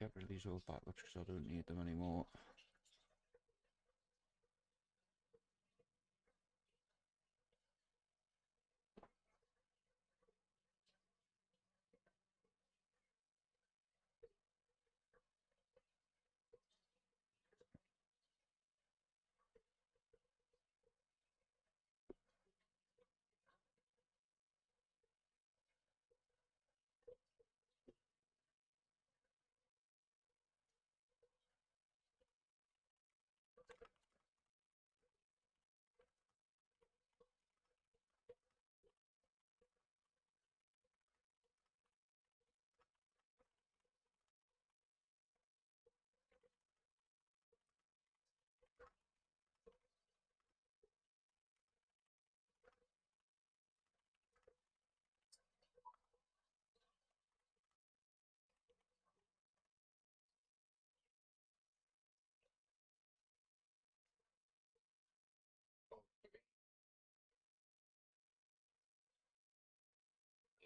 Get rid of these old backups because I don't need them anymore.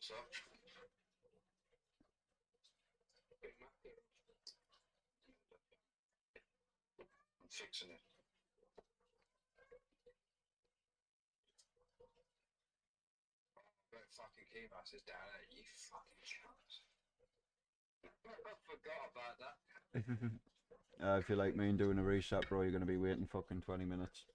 So, I'm fixing it. Don't fucking key masters down there, you fucking chumps. I forgot about that. If you're like me and doing a reset, bro, you're going to be waiting fucking 20 minutes.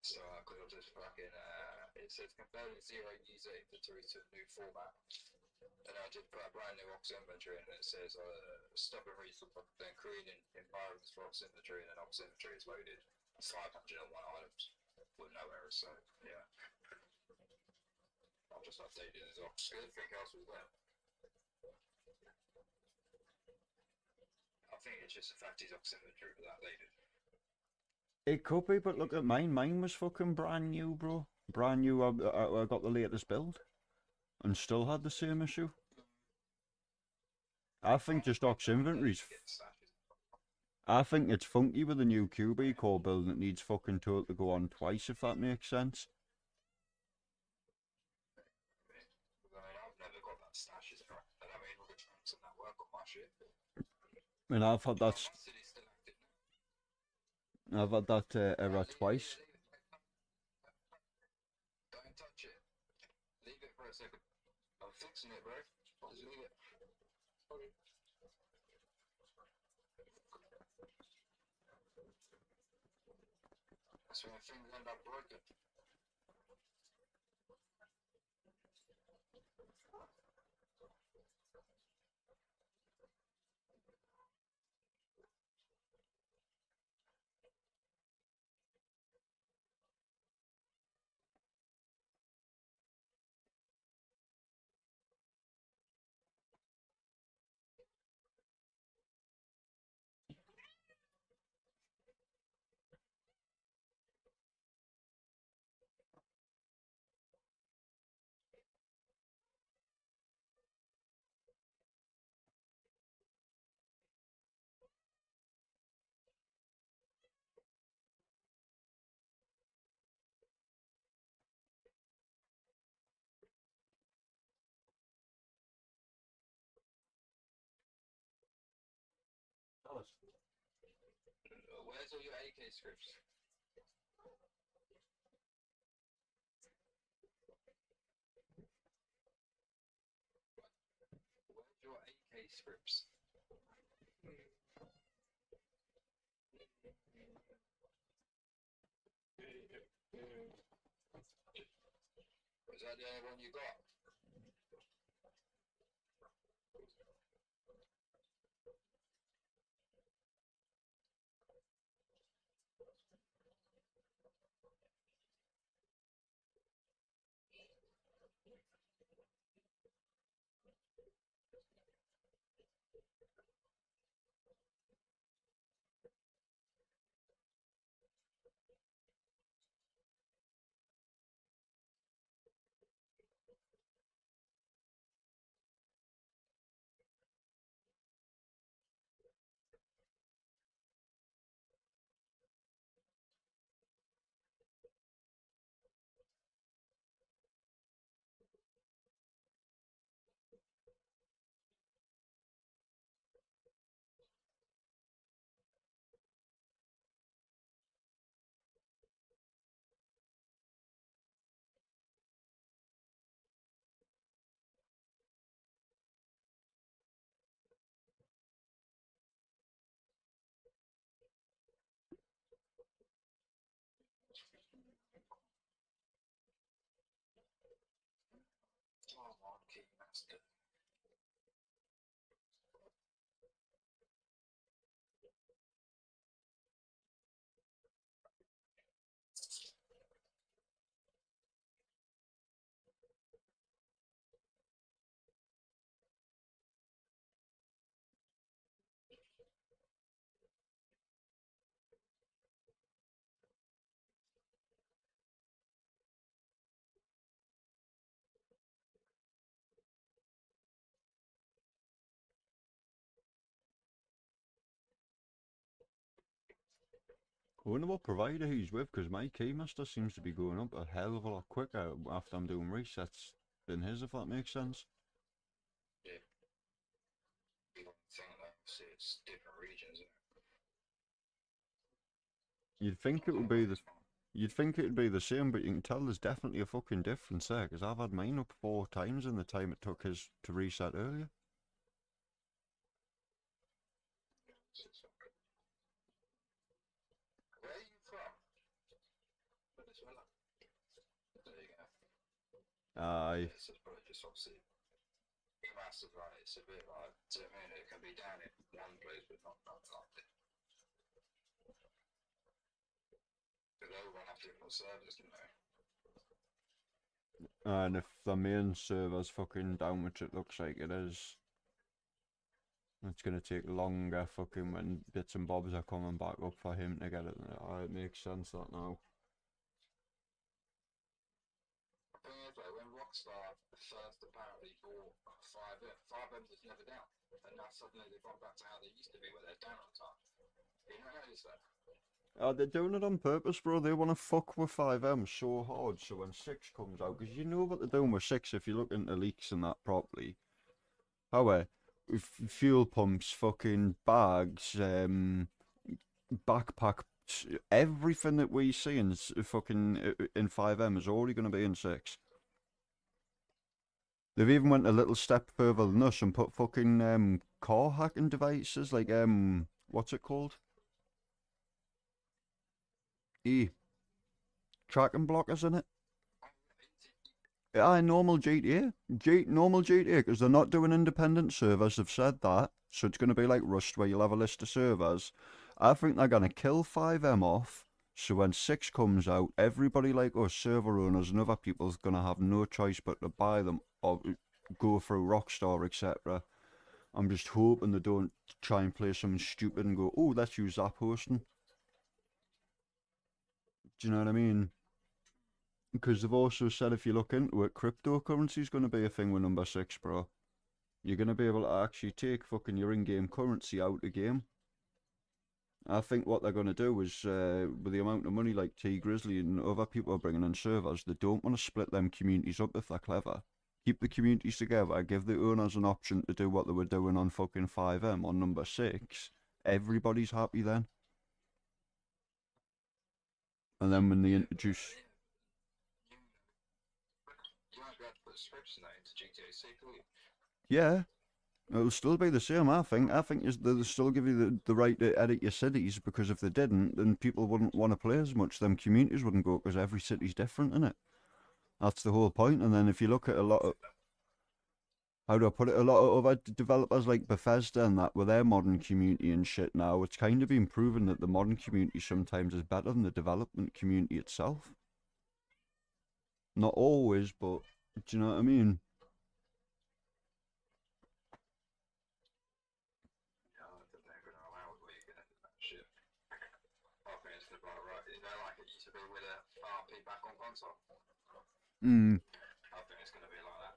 So, because I just fucking, it says converting zero user inventory to a new format. And I just put a brand new Ox inventory and it says stop and restart, then creating environments for Ox inventory, and then Ox inventory is loaded 501 items with no errors. So, yeah. I'll just update it as Ox. Everything else was there. I think it's just the fact his Ox inventory was that loaded. It could be, but look at mine. Mine was fucking brand new, bro. Brand new. I got the latest build and still had the same issue. I think just Ox inventories. I think it's funky with the new QB core build and it needs fucking tool to go on twice, if that makes sense. I've never got that stashes, and I mean, all the trunks and that work on my shit. And I've had that error twice. Don't touch it. Leave it for a second. I'm fixing it, bro. Just leave it. That's when things end up broken. Where's all your AK scripts? Where's your AK scripts? Was that the only one you got? bastard. I wonder what provider he's with, because my Keymaster seems to be going up a hell of a lot quicker after I'm doing resets than his, if that makes sense. Yeah. You don't think that obviously it's different regions. You'd think it would be the You'd think it'd be the same, but you can tell there's definitely a fucking difference there, because I've had mine up 4 times in the time it took his to reset earlier. Where are you from? Venezuela. There you go. Aye. It's probably just obviously massive, right? It's a bit like, do you know what I mean? It can be down in one place, but not like it. Because they all run off different servers, you know. And if the main server's fucking down, which it looks like it is, it's gonna take longer fucking when bits and bobs are coming back up for him to get it. It makes sense that now. The thing is, though, when Rockstar first apparently bought 5M, 5M was never down. And now suddenly they've gone back to how they used to be, where they're down on time. You not notice that? They're doing it on purpose, bro. They want to fuck with 5M so hard, so when 6 comes out, because you know what they're doing with 6 if you look into leaks and that properly. However, fuel pumps, fucking bags, backpack, everything that we see in fucking in 5M is already going to be in 6. They've even went a little step further than us and put fucking car hacking devices like what's it called? Tracking blockers in it. Yeah, normal GTA. Normal GTA, because they're not doing independent servers, they've said that. So it's going to be like Rust, where you'll have a list of servers. I think they're going to kill 5M off, so when 6 comes out, everybody like us, server owners and other people's going to have no choice but to buy them or go through Rockstar, etc. I'm just hoping they don't try and play something stupid and go, oh, let's use that hosting. Do you know what I mean? Because they've also said if you look into it, cryptocurrency is going to be a thing with number 6, bro. You're going to be able to actually take fucking your in-game currency out of the game. I think what they're going to do is, with the amount of money like T Grizzly and other people are bringing in servers, they don't want to split them communities up if they're clever. Keep the communities together, give the owners an option to do what they were doing on fucking 5M on number 6. Everybody's happy then. And then when they introduce... You might be able to put scripts in that into GTA 6, will you? Yeah. It'll still be the same, I think. I think they'll still give you the right to edit your cities, because if they didn't, then people wouldn't want to play as much. Them communities wouldn't go, because every city's different, innit? That's the whole point. And then if you look at a lot of... How do I put it? A lot of other developers like Bethesda and that, with their modern community and shit now, it's kind of been proven that the modern community sometimes is better than the development community itself. Not always, but do you know what I mean? Yeah, I don't think they're going to allow it where you get into that shit. I think it's about right. You know, like it used to be with a RP back on console. Hmm. I think it's going to be like that.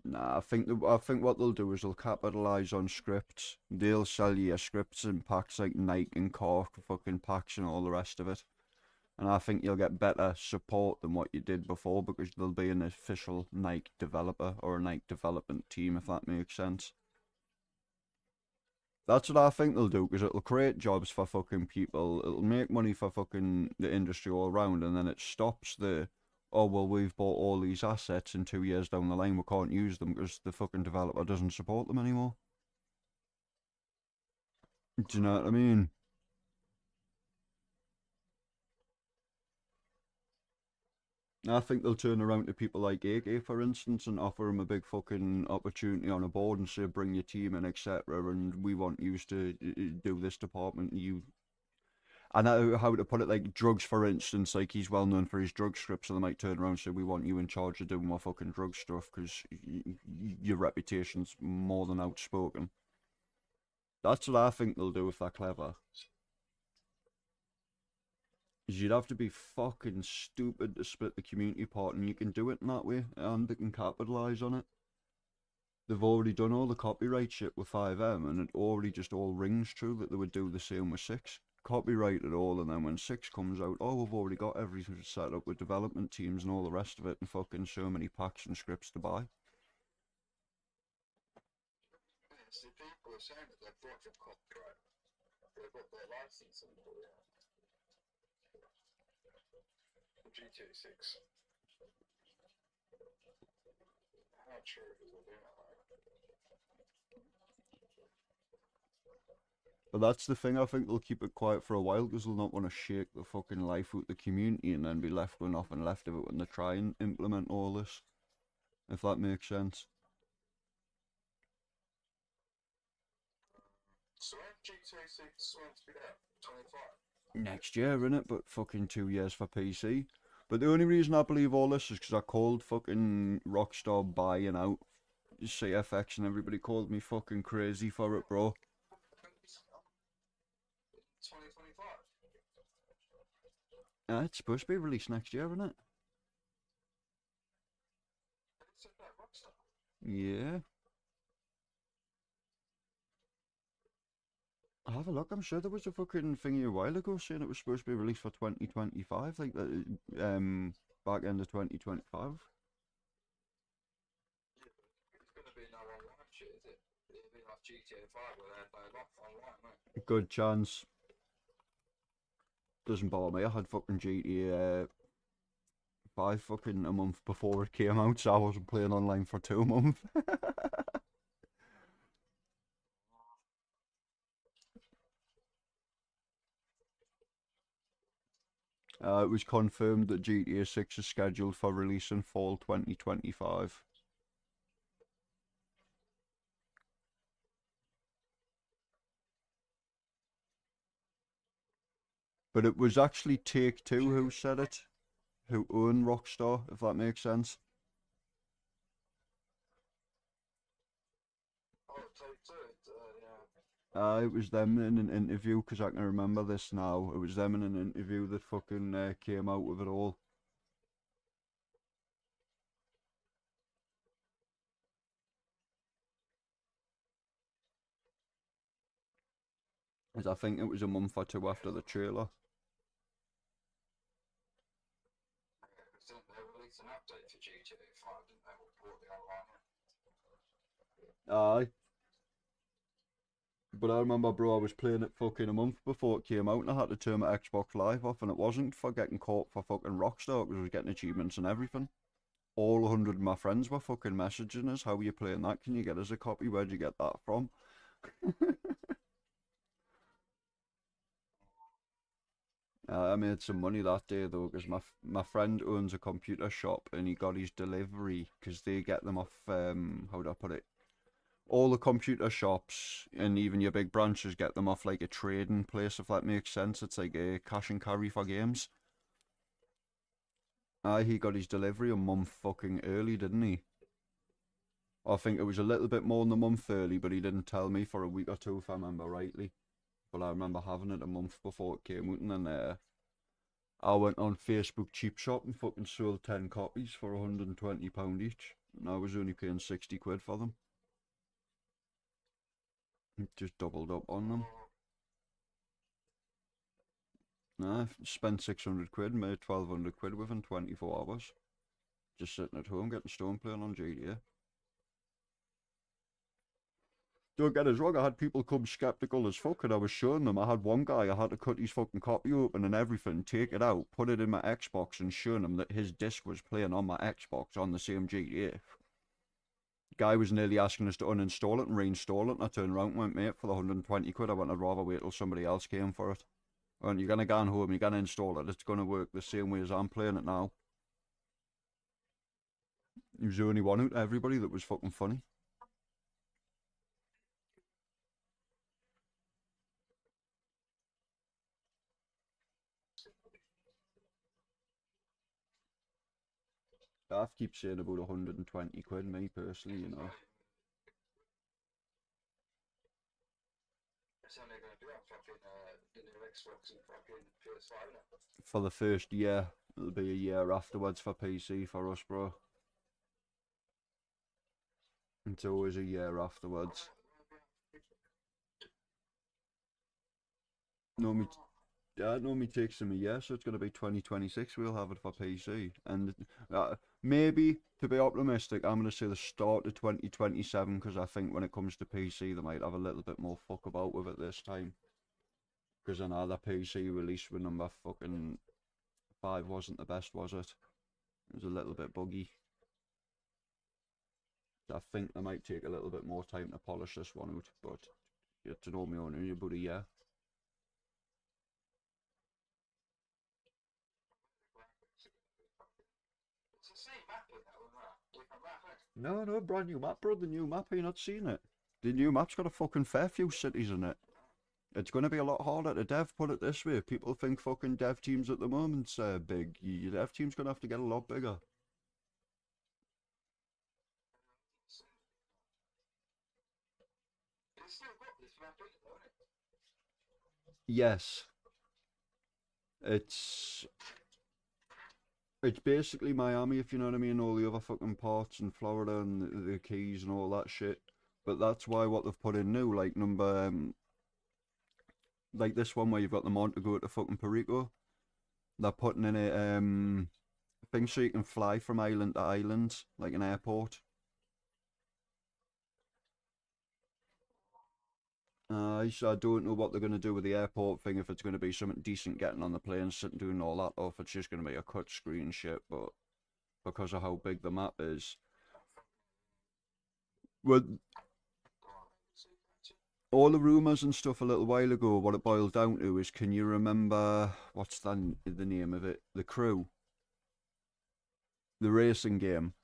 Nah, I think what they'll do is they'll capitalise on scripts. They'll sell you scripts in packs like Nike and Cork, fucking packs and all the rest of it. And I think you'll get better support than what you did before, because there'll be an official Nike developer or a Nike development team, if that makes sense. That's what I think they'll do, because it'll create jobs for fucking people. It'll make money for fucking the industry all around, and then it stops the, oh, well, we've bought all these assets, and 2 years down the line we can't use them because the fucking developer doesn't support them anymore. Do you know what I mean? I think they'll turn around to people like AK, for instance, and offer them a big fucking opportunity on a board and say, bring your team in, etc. And we want you to do this department. I know how to put it, like drugs, for instance, like he's well known for his drug scripts, so they might turn around and say, we want you in charge of doing more fucking drug stuff because your reputation's more than outspoken. That's what I think they'll do if they're clever. You'd have to be fucking stupid to split the community part, and you can do it in that way, and they can capitalise on it. They've already done all the copyright shit with FiveM, and it already just all rings true that they would do the same with 6. Copyright it all, and then when 6 comes out, oh, we've already got everything set up with development teams and all the rest of it, and fucking so many packs and scripts to buy. Yeah, see, people are saying that they've brought from copyright. They've got their licensing for it. GTA 6. How true it will be, But that's the thing, I think they'll keep it quiet for a while because they'll not want to shake the fucking life out the community and then be left with nothing left of it when they try and implement all this. If that makes sense. So when GTA 6 went to be out? 25? Next year, innit? But fucking 2 years for PC. But the only reason I believe all this is because I called fucking Rockstar buying out CFX and everybody called me fucking crazy for it, bro. 2025? It's supposed to be released next year, isn't it? It's about Rockstar. Yeah. Have a look. I'm sure there was a fucking thingy a while ago saying it was supposed to be released for 2025, like the back end of 2025. Yeah, but it's gonna be no online shit, is it? It'll be like GTA 5 where they have no online, won't it? Good chance. Doesn't bother me. I had fucking GTA 5 fucking a month before it came out, so I wasn't playing online for 2 months. It was confirmed that GTA 6 is scheduled for release in fall 2025. But it was actually Take-Two who said it, who own Rockstar, if that makes sense. Oh, Take-Two, yeah. It was them in an interview, because I can remember this now. It was them in an interview that fucking came out with it all. As I think it was a month or two after the trailer. Yeah, because didn't they release an update for GTA 5, didn't they? With brought the online in. Aye. But I remember, bro, I was playing it fucking a month before it came out and I had to turn my Xbox Live off, and it wasn't for getting caught for fucking Rockstar, because I was getting achievements and everything. All 100 of my friends were fucking messaging us, how are you playing that? Can you get us a copy? Where'd you get that from? I made some money that day though, because my friend owns a computer shop and he got his delivery, because they get them off, how do I put it? All the computer shops and even your big branches get them off like a trading place, if that makes sense. It's like a cash and carry for games. He got his delivery a month fucking early, didn't he? I think it was a little bit more than a month early, but he didn't tell me for a week or two, if I remember rightly. But I remember having it a month before it came out, and then I went on Facebook Cheap Shop and fucking sold 10 copies for £120 each. And I was only paying 60 quid for them. Just doubled up on them. Nah, I spent 600 quid, made 1200 quid within 24 hours. Just sitting at home getting stone playing on GTA. Don't get us wrong, I had people come skeptical as fuck, and I was showing them. I had one guy, I had to cut his fucking copy open and everything, take it out, put it in my Xbox, and showing him that his disc was playing on my Xbox on the same GTA. Guy was nearly asking us to uninstall it and reinstall it, and I turned around and went, mate, for the 120 quid, I went, I'd rather wait till somebody else came for it. And you're gonna go home, you're gonna install it, it's gonna work the same way as I'm playing it now. He was the only one out of everybody that was fucking funny. I keep saying about 120 quid, me personally, you know. It's only going to be on fucking the new Xbox and fucking PS5 now. For the first year, it'll be a year afterwards for PC for us, bro. It's always a year afterwards. Normally, yeah, it normally takes them a year, so it's going to be 2026 we'll have it for PC. And maybe, to be optimistic, I'm going to say the start of 2027, because I think when it comes to PC, they might have a little bit more fuck about with it this time. Because I know the PC release with number fucking 5 wasn't the best, was it? It was a little bit buggy. I think they might take a little bit more time to polish this one out, but you have to know me only about a year. It's the same map in that one, right? Different map, eh? No, brand new map, bro. The new map, have you not seen it? The new map's got a fucking fair few cities in it. It's going to be a lot harder to dev, put it this way. People think fucking dev teams at the moment's big. Your dev team's going to have to get a lot bigger. It's still got this map in it, though, isn't it? Yes. It's basically Miami, if you know what I mean, all the other fucking parts in Florida and the Keys and all that shit. But that's why what they've put in new, like like this one where you've got the Montego to fucking Perico. They're putting in a thing so you can fly from island to island, like an airport. So I don't know what they're going to do with the airport thing, if it's going to be something decent getting on the plane, sitting doing all that, or if it's just going to be a cut screen shit, but because of how big the map is. Well, all the rumours and stuff a little while ago, what it boiled down to is, can you remember, what's the name of it? The Crew. The racing game.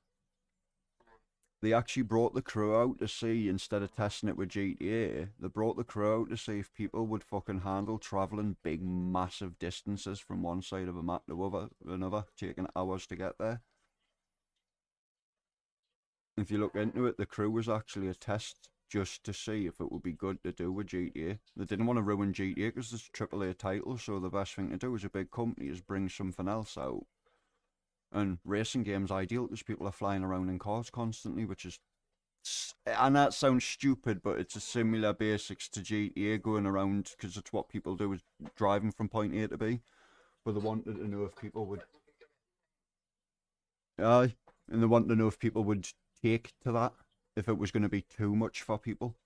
They actually brought the Crew out to see, instead of testing it with GTA, they brought the Crew out to see if people would fucking handle travelling big, massive distances from one side of a map to another, taking hours to get there. If you look into it, the Crew was actually a test just to see if it would be good to do with GTA. They didn't want to ruin GTA because it's a AAA title, so the best thing to do as a big company is bring something else out. And racing games ideal because people are flying around in cars constantly, which is, and that sounds stupid, but it's a similar basics to GTA, going around, because it's what people do, is driving from point A to B. But they wanted to know if people would, and they wanted to know if people would take to that, if it was going to be too much for people.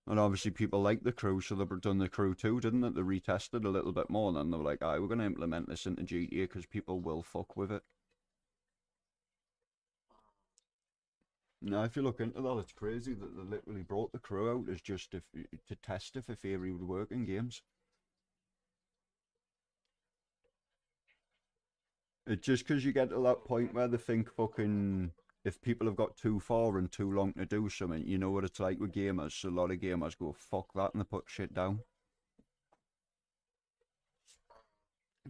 And obviously people like the Crew, so they've done the Crew too, didn't they? They retested a little bit more, and then they were like, we're going to implement this into GTA because people will fuck with it. Now, if you look into that, it's crazy that they literally brought the Crew out as just to test if a theory would work in games. It's just because you get to that point where they think fucking, if people have got too far and too long to do something, you know what it's like with gamers, so a lot of gamers go, fuck that, and they put shit down.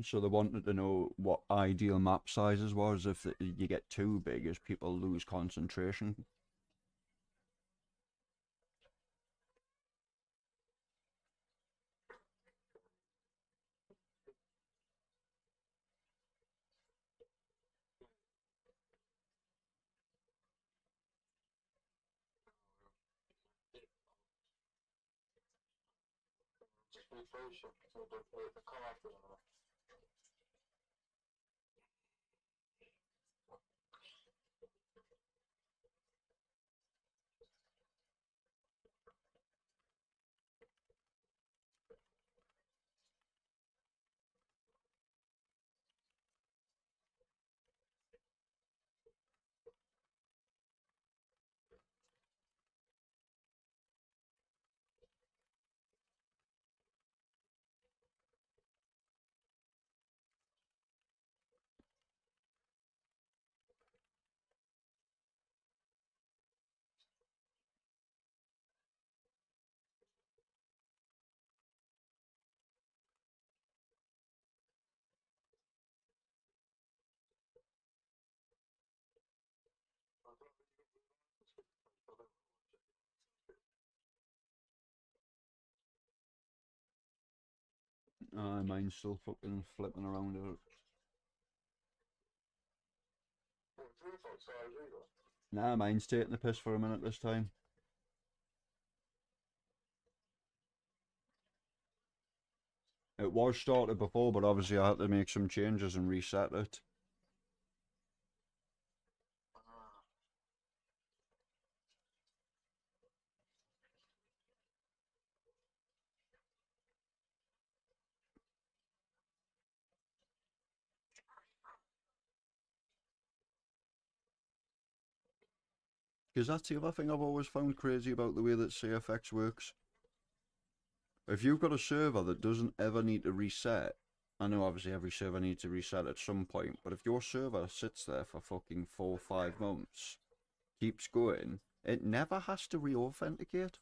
So they wanted to know what ideal map sizes was, if you get too big, as people lose concentration. Just be patient for the car thing. Mine's still fucking flipping around. What, your fault, so I was either. Nah, mine's taking the piss for a minute this time. It was started before, but obviously I had to make some changes and reset it. Because that's the other thing I've always found crazy about the way that CFX works. If you've got a server that doesn't ever need to reset, I know obviously every server needs to reset at some point, but if your server sits there for fucking 4 or 5 months, keeps going, it never has to re-authenticate.